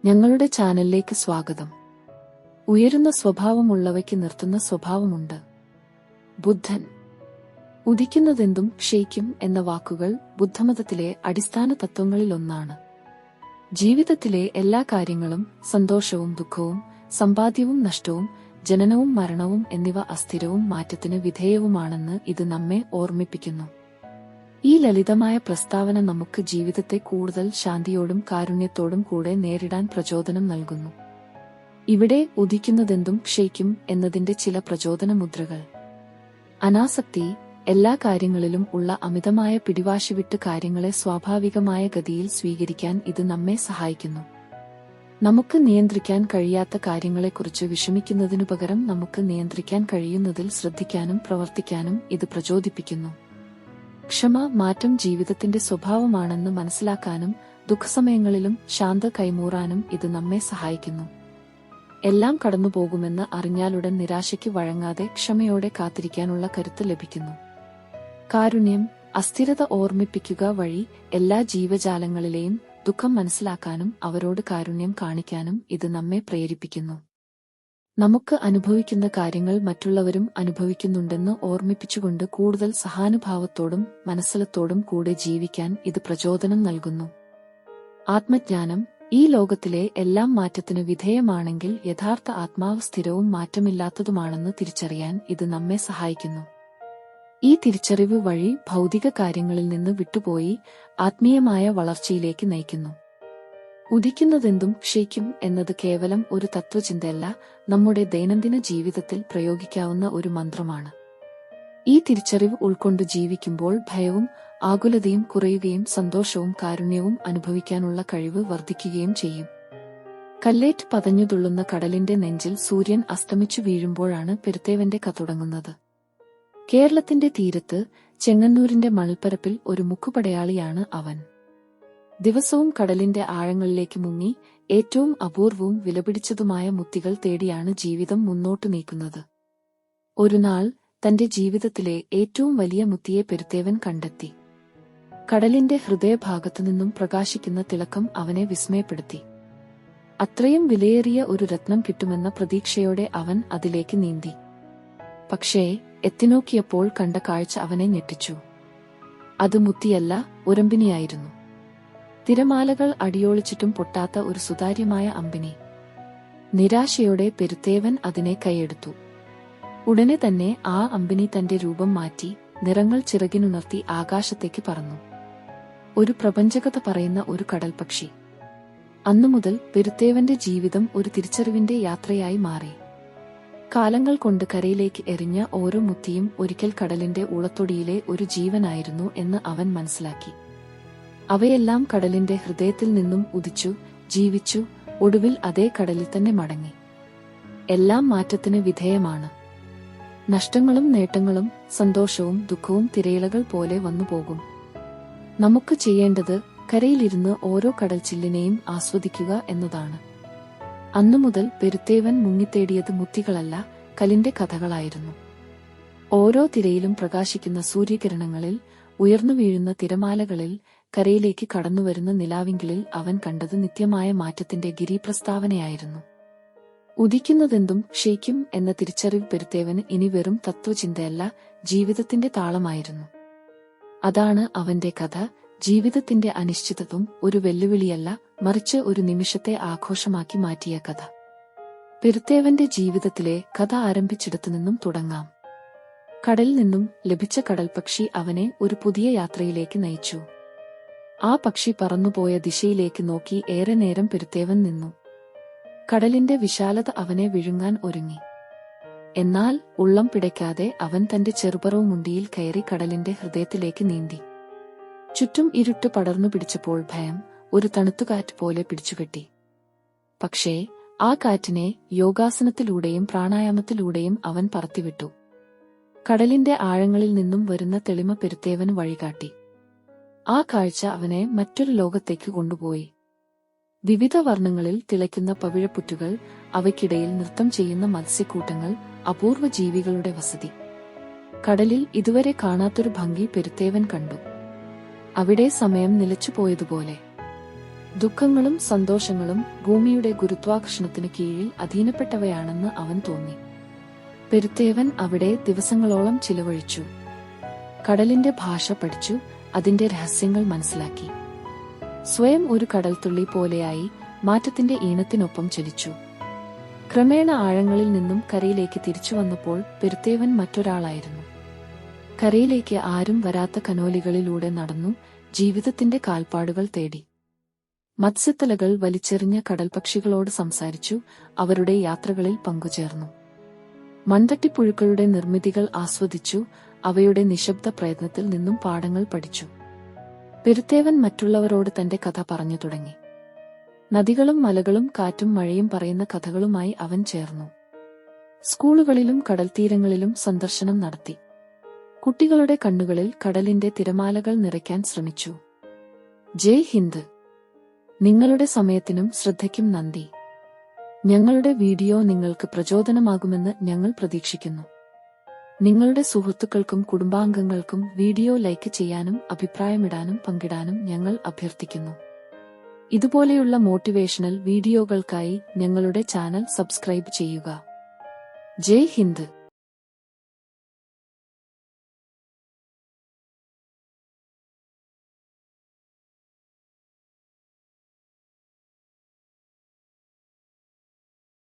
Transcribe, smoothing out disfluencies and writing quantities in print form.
ഞങ്ങളുടെ ചാനലിലേക്ക് സ്വാഗതം. ഉയരുന്ന സ്വഭാവമുള്ളവയ്ക്ക് നിർത്തുന്ന സ്വഭാവമുണ്ട്. ബുദ്ധൻ. ഉദിക്കുന്നതെന്തും ക്ഷയിക്കും എന്ന വാക്കുകൾ ബുദ്ധമതത്തിലെ അടിസ്ഥാന തത്വങ്ങളിലൊന്നാണ്. ജീവിതത്തിലെ എല്ലാ കാര്യങ്ങളും, സന്തോഷവും ദുഃഖവും, സമ്പാദ്യവും നഷ്ടവും, ജനനവും മരണവും എന്നിവ അസ്ഥിരവും മാറ്റത്തിന് വിധേയവുമാണെന്ന് ഇത് നമ്മെ ഓർമ്മിപ്പിക്കുന്നു. ഈ ലളിതമായ പ്രസ്താവന നമുക്ക് ജീവിതത്തെ കൂടുതൽ ശാന്തിയോടും കാരുണ്യത്തോടും കൂടെ നേരിടാൻ പ്രചോദനം നൽകുന്നു. ഇവിടെ ഉദിക്കുന്നതെന്തും ക്ഷയിക്കും എന്നതിന്റെ ചില പ്രചോദന മുദ്രകൾ. അനാസക്തി. എല്ലാ കാര്യങ്ങളിലും ഉള്ള അമിതമായ പിടിവാശി വിട്ട് കാര്യങ്ങളെ സ്വാഭാവികമായ ഗതിയിൽ സ്വീകരിക്കാൻ ഇത് നമ്മെ സഹായിക്കുന്നു. നമുക്ക് നിയന്ത്രിക്കാൻ കഴിയാത്ത കാര്യങ്ങളെക്കുറിച്ച് വിഷമിക്കുന്നതിനു പകരം നമുക്ക് നിയന്ത്രിക്കാൻ കഴിയുന്നതിൽ ശ്രദ്ധിക്കാനും പ്രവർത്തിക്കാനും ഇത് പ്രചോദിപ്പിക്കുന്നു. ക്ഷമ. മാറ്റം ജീവിതത്തിന്റെ സ്വഭാവമാണെന്ന് മനസ്സിലാക്കാനും ദുഃഖസമയങ്ങളിലും ശാന്ത കൈമൂറാനും ഇത് നമ്മെ സഹായിക്കുന്നു. എല്ലാം കടന്നുപോകുമെന്ന് അറിഞ്ഞാലുടൻ നിരാശയ്ക്ക് വഴങ്ങാതെ ക്ഷമയോടെ കാത്തിരിക്കാനുള്ള കരുത്ത് ലഭിക്കുന്നു. കാരുണ്യം. അസ്ഥിരത ഓർമ്മിപ്പിക്കുക വഴി എല്ലാ ജീവജാലങ്ങളിലെയും ദുഃഖം മനസ്സിലാക്കാനും അവരോട് കാരുണ്യം കാണിക്കാനും ഇത് നമ്മെ പ്രേരിപ്പിക്കുന്നു. നമുക്ക് അനുഭവിക്കുന്ന കാര്യങ്ങൾ മറ്റുള്ളവരും അനുഭവിക്കുന്നുണ്ടെന്ന് ഓർമ്മിപ്പിച്ചുകൊണ്ട് കൂടുതൽ സഹാനുഭാവത്തോടും മനസ്സലത്തോടും കൂടെ ജീവിക്കാൻ ഇത് പ്രചോദനം നൽകുന്നു. ആത്മജ്ഞാനം. ഈ ലോകത്തിലെ എല്ലാം മാറ്റത്തിന് വിധേയമാണെങ്കിൽ യഥാർത്ഥ ആത്മാവ് സ്ഥിരവും മാറ്റമില്ലാത്തതുമാണെന്ന് തിരിച്ചറിയാൻ ഇത് നമ്മെ സഹായിക്കുന്നു. ഈ തിരിച്ചറിവ് വഴി ഭൗതിക കാര്യങ്ങളിൽ നിന്ന് വിട്ടുപോയി ആത്മീയമായ വളർച്ചയിലേക്ക് നയിക്കുന്നു. ഉദിക്കുന്നതെന്തും ക്ഷയിക്കും എന്നത് കേവലം ഒരു തത്വചിന്തയല്ല, നമ്മുടെ ദൈനംദിന ജീവിതത്തിൽ പ്രയോഗിക്കാവുന്ന ഒരു മന്ത്രമാണ്. ഈ തിരിച്ചറിവ് ഉൾക്കൊണ്ട് ജീവിക്കുമ്പോൾ ഭയവും ആകുലതയും കുറയുകയും സന്തോഷവും കാരുണ്യവും അനുഭവിക്കാനുള്ള കഴിവ് വർദ്ധിക്കുകയും ചെയ്യും. കല്ലേറ്റ് പതഞ്ഞുതുള്ളുന്ന കടലിന്റെ നെഞ്ചിൽ സൂര്യൻ അസ്തമിച്ചു വീഴുമ്പോഴാണ് പെരുത്തേവന്റെ കഥ തുടങ്ങുന്നത്. കേരളത്തിന്റെ തീരത്ത് ചെങ്ങന്നൂരിന്റെ മണൽപ്പരപ്പിൽ ഒരു മുക്കുപടയാളിയാണ് അവൻ. ദിവസവും കടലിന്റെ ആഴങ്ങളിലേക്ക് മുങ്ങി ഏറ്റവും അപൂർവവും വിലപിടിച്ചതുമായ മുത്തികൾ തേടിയാണ് ജീവിതം മുന്നോട്ടു നീക്കുന്നത്. ഒരു നാൾ തന്റെ ജീവിതത്തിലെ ഏറ്റവും വലിയ മുത്തിയെ പെരുത്തേവൻ കണ്ടെത്തി. കടലിന്റെ ഹൃദയഭാഗത്തുനിന്നും പ്രകാശിക്കുന്ന തിളക്കം അവനെ വിസ്മയപ്പെടുത്തി. അത്രയും വിലയേറിയ ഒരു രത്നം കിട്ടുമെന്ന പ്രതീക്ഷയോടെ അവൻ അതിലേക്ക് നീന്തി. പക്ഷേ എത്തിനോക്കിയപ്പോൾ കണ്ട കാഴ്ച അവനെ ഞെട്ടിച്ചു. അത് മുത്തിയല്ല, ഉരമ്പിനിയായിരുന്നു. തിരമാലകൾ അടിയോളിച്ചിട്ടും പൊട്ടാത്ത ഒരു സുതാര്യമായ അമ്പിനി. നിരാശയോടെ പെരുത്തേവൻ അതിനെ കൈയെടുത്തു. ഉടനെ തന്നെ ആ അമ്പിനി തന്റെ രൂപം മാറ്റി നിറങ്ങൾ ചിറകിനുണർത്തി ആകാശത്തേക്ക് പറന്നു. ഒരു പ്രപഞ്ചകഥ പറയുന്ന ഒരു കടൽപക്ഷി. അന്നുമുതൽ പെരുത്തേവന്റെ ജീവിതം ഒരു തിരിച്ചറിവിന്റെ യാത്രയായി മാറി. കാലങ്ങൾ കൊണ്ട് കരയിലേക്ക് എറിഞ്ഞ ഓരോ മുത്തിയും ഒരിക്കൽ കടലിന്റെ ഉളത്തൊടിയിലെ ഒരു ജീവനായിരുന്നു എന്ന് അവൻ മനസ്സിലാക്കി. അവയെല്ലാം കടലിന്റെ ഹൃദയത്തിൽ നിന്നും ഉദിച്ചു, ജീവിച്ചു, ഒടുവിൽ അതേ കടലിൽ തന്നെ മടങ്ങി. എല്ലാം മാറ്റത്തിന് വിധേയമാണ്. നഷ്ടങ്ങളും നേട്ടങ്ങളും സന്തോഷവും ദുഃഖവും തിരയിളകൾ പോലെ വന്നുപോകും. നമുക്ക് ചെയ്യേണ്ടത് കരയിലിരുന്ന് ഓരോ കടൽച്ചില്ലിനെയും ആസ്വദിക്കുക എന്നതാണ്. അന്നുമുതൽ പെരുത്തേവൻ മുങ്ങിത്തേടിയത് മുത്തികളല്ല, കലിന്റെ കഥകളായിരുന്നു. ഓരോ തിരയിലും പ്രകാശിക്കുന്ന സൂര്യകിരണങ്ങളിൽ, ഉയർന്നു വീഴുന്ന തിരമാലകളിൽ, കരയിലേക്ക് കടന്നുവരുന്ന നിലാവിങ്കിൽ അവൻ കണ്ടത് നിത്യമായ മാറ്റത്തിന്റെ ഗിരിപ്രസ്താവനയായിരുന്നു. ഉദിക്കുന്നതെന്തും ക്ഷയിക്കും എന്ന തിരിച്ചറിവ് പെരുത്തേവന് ഇനി വെറും തത്വചിന്തയല്ല, ജീവിതത്തിന്റെ താളമായിരുന്നു. അതാണ് അവന്റെ കഥ. ജീവിതത്തിന്റെ അനിശ്ചിതത്വം ഒരു വെല്ലുവിളിയല്ല, മറിച്ച് ഒരു നിമിഷത്തെ ആഘോഷമാക്കി മാറ്റിയ കഥ. പെരുത്തേവന്റെ ജീവിതത്തിലെ കഥ ആരംഭിച്ചിടത്തുനിന്നും തുടങ്ങാം. കടലിൽ നിന്നും ലഭിച്ച കടൽപക്ഷി അവനെ ഒരു പുതിയ യാത്രയിലേക്ക് നയിച്ചു. ആ പക്ഷി പറന്നുപോയ ദിശയിലേക്ക് നോക്കി ഏറെ നേരം പെരുത്തേവൻ നിന്നു. കടലിന്റെ വിശാലത അവനെ വിഴുങ്ങാൻ ഒരുങ്ങി. എന്നാൽ ഉള്ളം പിടയ്ക്കാതെ അവൻ തന്റെ ചെറുപറവുമുണ്ടിയിൽ കയറി കടലിന്റെ ഹൃദയത്തിലേക്ക് നീന്തി. ചുറ്റും ഇരുട്ട് പടർന്നു പിടിച്ചപ്പോൾ ഭയം ഒരു തണുത്തുകാറ്റ് പോലെ പിടിച്ചുകെട്ടി. പക്ഷേ ആ കാറ്റിനെ യോഗാസനത്തിലൂടെയും പ്രാണായാമത്തിലൂടെയും അവൻ പറത്തിവിട്ടു. കടലിന്റെ ആഴങ്ങളിൽ നിന്നും വരുന്ന തെളിമ പെരുത്തേവന് വഴികാട്ടി. ആ കാഴ്ച അവനെ മറ്റൊരു ലോകത്തേക്ക് കൊണ്ടുപോയി. വിവിധ വർണ്ണങ്ങളിൽ തിളയ്ക്കുന്ന പവിഴപ്പുറ്റുകൾ, അവയ്ക്കിടയിൽ നൃത്തം ചെയ്യുന്ന മത്സ്യക്കൂട്ടങ്ങൾ, അപൂർവ ജീവികളുടെ വസതി. കടലിൽ ഇതുവരെ കാണാത്തൊരു ഭംഗി പെരുത്തേവൻ കണ്ടു. അവിടെ സമയം നിലച്ചുപോയതുപോലെ. ദുഃഖങ്ങളും സന്തോഷങ്ങളും ഭൂമിയുടെ ഗുരുത്വാകർഷണത്തിന് കീഴിൽ അധീനപ്പെട്ടവയാണെന്ന് അവൻ തോന്നി. പെരുത്തേവൻ അവിടെ ദിവസങ്ങളോളം ചിലവഴിച്ചു. കടലിന്റെ ഭാഷ പഠിച്ചു, അതിന്റെ രഹസ്യങ്ങൾ മനസ്സിലാക്കി. സ്വയം ഒരു കടൽത്തുള്ളി പോലെയായി മാറ്റത്തിന്റെ ഈണത്തിനൊപ്പം ചലിച്ചു. ക്രമേണ ആഴങ്ങളിൽ നിന്നും കരയിലേക്ക് തിരിച്ചു വന്നപ്പോൾ പെരുത്തേവൻ മറ്റൊരാളായിരുന്നു. കരയിലേക്ക് ആരും വരാത്ത കനോലികളിലൂടെ നടന്നു, ജീവിതത്തിന്റെ കാൽപ്പാടുകൾ തേടി. മത്സ്യത്തലകൾ വലിച്ചെറിഞ്ഞ കടൽപക്ഷികളോട് സംസാരിച്ചു, അവരുടെ യാത്രകളിൽ പങ്കുചേർന്നു. മൺതട്ടിപ്പുഴുക്കളുടെ നിർമ്മിതികൾ ആസ്വദിച്ചു, അവയുടെ നിശബ്ദ പ്രയത്നത്തിൽ നിന്നും പാഠങ്ങൾ പഠിച്ചു. പെരുത്തേവൻ മറ്റുള്ളവരോട് തന്റെ കഥ പറഞ്ഞു തുടങ്ങി. നദികളും മലകളും കാറ്റും മഴയും പറയുന്ന കഥകളുമായി അവൻ ചേർന്നു. സ്കൂളുകളിലും കടൽത്തീരങ്ങളിലും സന്ദർശനം നടത്തി. കുട്ടികളുടെ കണ്ണുകളിൽ കടലിന്റെ തിരമാലകൾ നിറയ്ക്കാൻ ശ്രമിച്ചു. ജയ് ഹിന്ദ്. നിങ്ങളുടെ സമയത്തിനും ശ്രദ്ധയ്ക്കും നന്ദി. ഞങ്ങളുടെ വീഡിയോ നിങ്ങൾക്ക് പ്രചോദനമാകുമെന്ന് ഞങ്ങൾ പ്രതീക്ഷിക്കുന്നു. നിങ്ങളുടെ സുഹൃത്തുക്കൾക്കും കുടുംബാംഗങ്ങൾക്കും വീഡിയോ ലൈക്ക് ചെയ്യാനും അഭിപ്രായമിടാനും പങ്കിടാനും ഞങ്ങൾ അഭ്യർത്ഥിക്കുന്നു. ഇതുപോലെയുള്ള മോട്ടിവേഷണൽ വീഡിയോകൾക്കായി ഞങ്ങളുടെ ചാനൽ സബ്സ്ക്രൈബ് ചെയ്യുക. ജയ് ഹിന്ദ്.